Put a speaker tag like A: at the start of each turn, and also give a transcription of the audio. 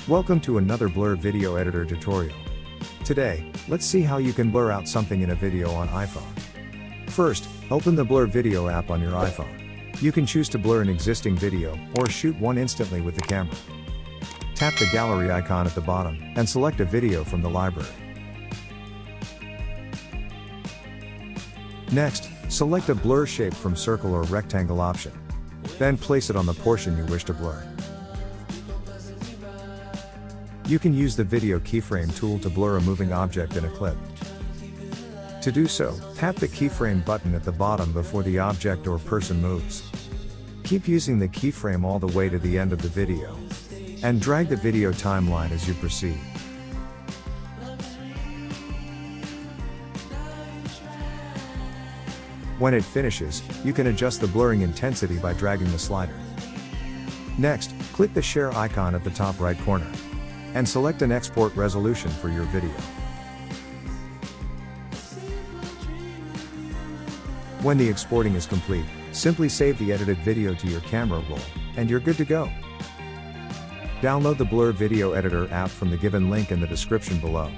A: Welcome to another Blur Video Editor tutorial. Today, let's see how you can blur out something in a video on iPhone. First, open the Blur Video app on your iPhone. You can choose to blur an existing video, or shoot one instantly with the camera. Tap the gallery icon at the bottom, and select a video from the library. Next, select a blur shape from circle or rectangle option. Then place it on the portion you wish to blur. You can use the video keyframe tool to blur a moving object in a clip. To do so, tap the keyframe button at the bottom before the object or person moves. Keep using the keyframe all the way to the end of the video. And drag the video timeline as you proceed. When it finishes, you can adjust the blurring intensity by dragging the slider. Next, click the share icon at the top right corner. And select an export resolution for your video. When the exporting is complete, simply save the edited video to your camera roll, and you're good to go. Download the Blur Video Editor app from the given link in the description below.